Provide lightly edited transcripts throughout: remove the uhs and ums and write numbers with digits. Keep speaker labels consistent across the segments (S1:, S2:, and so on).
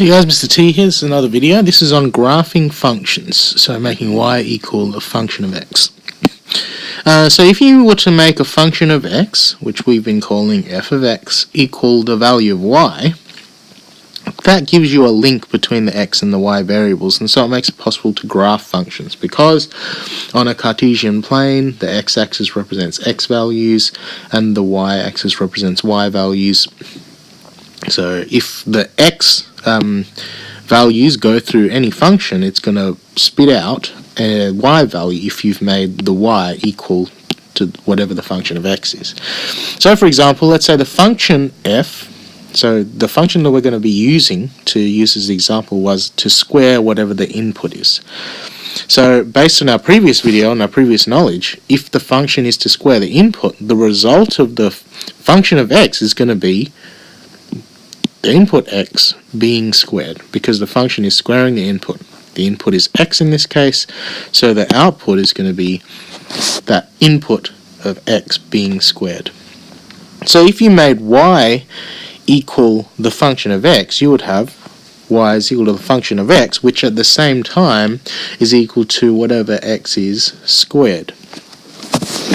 S1: Hey guys, Mr. T here. This is another video. This is on graphing functions, so making y equal a function of x. So if you were to make a function of x, which we've been calling f of x, equal the value of y, that gives you a link between the x and the y variables, and so it makes it possible to graph functions, because on a Cartesian plane the x-axis represents x values and the y-axis represents y values. So if the x values go through any function, it's going to spit out a y value if you've made the y equal to whatever the function of x is. So for example, let's say the function f, so the function that we're going to be using to use as the example was to square whatever the input is. So based on our previous video and our previous knowledge, if the function is to square the input, the result of the function of x is going to be the input x being squared, because the function is squaring the input. The input is x in this case, so the output is going to be that input of x being squared. So if you made y equal the function of x, you would have y is equal to the function of x, which at the same time is equal to whatever x is squared.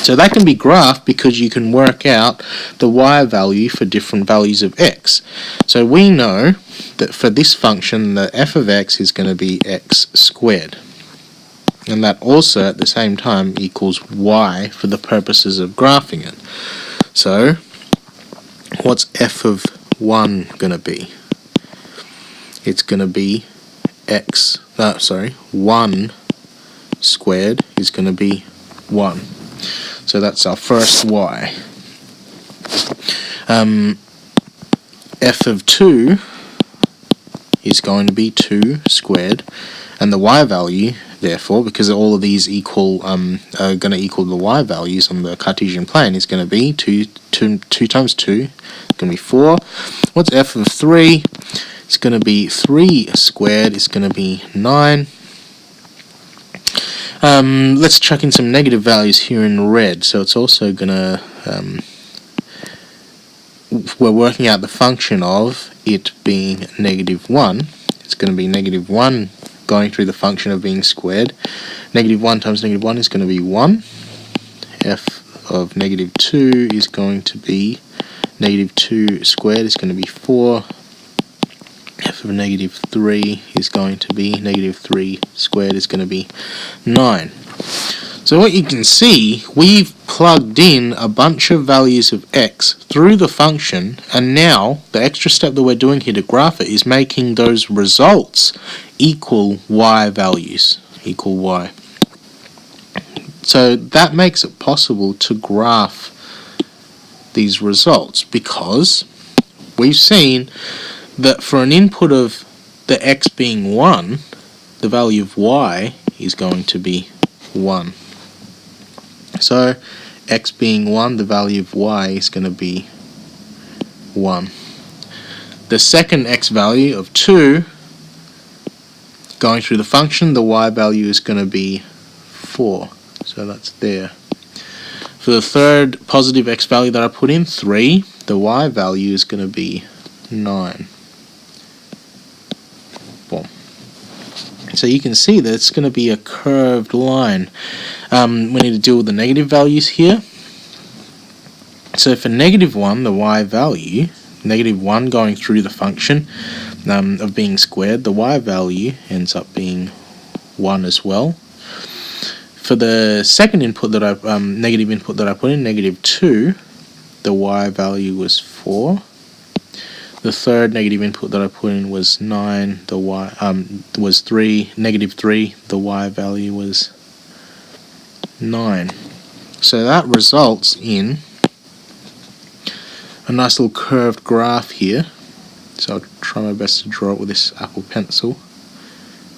S1: So that can be graphed because you can work out the y value for different values of x. So we know that for this function the f of x is going to be x squared, and that also at the same time equals y for the purposes of graphing it. So what's f of 1 going to be? It's going to be 1 squared is going to be 1. So that's our first y. F of 2 is going to be 2 squared, and the y value, therefore, because all of these are going to equal the y values on the Cartesian plane, is going to be 2 times 2, it's going to be 4. What's f of 3? It's going to be 3 squared, it's going to be 9. Let's chuck in some negative values here in red. So it's also going to, we're working out the function of it being -1. It's going to be -1 going through the function of being squared. -1 times -1 is going to be 1. F of -2 is going to be -2 squared is going to be 4. F of -3 is going to be -3 squared is going to be 9. So what you can see, we've plugged in a bunch of values of x through the function, and now the extra step that we're doing here to graph it is making those results equal y values, equal y. So that makes it possible to graph these results, because we've seen that for an input of the x being 1, the value of y is going to be 1. So x being 1, the value of y is going to be 1. The second x value of 2, going through the function, the y value is going to be 4. So that's there. For the third positive x value that I put in, 3, the y value is going to be 9. So you can see that it's going to be a curved line. We need to deal with the negative values here. So for -1, the y value, -1 going through the function of being squared, the y value ends up being 1 as well. For the second input that I negative input that I put in, -2, the y value was 4. The third negative input that I put in was 9. The y was 3. -3. The y value was 9. So that results in a nice little curved graph here. So I'll try my best to draw it with this Apple Pencil.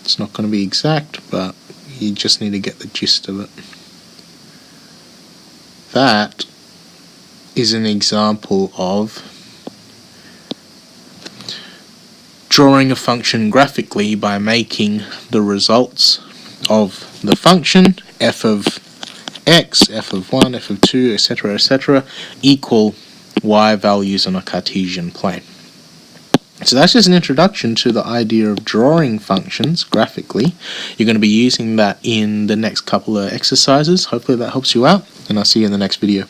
S1: It's not going to be exact, but you just need to get the gist of it. That is an example of drawing a function graphically by making the results of the function f of x, f of 1, f of 2, etc., equal y values on a Cartesian plane. So that's just an introduction to the idea of drawing functions graphically. You're going to be using that in the next couple of exercises. Hopefully that helps you out, and I'll see you in the next video.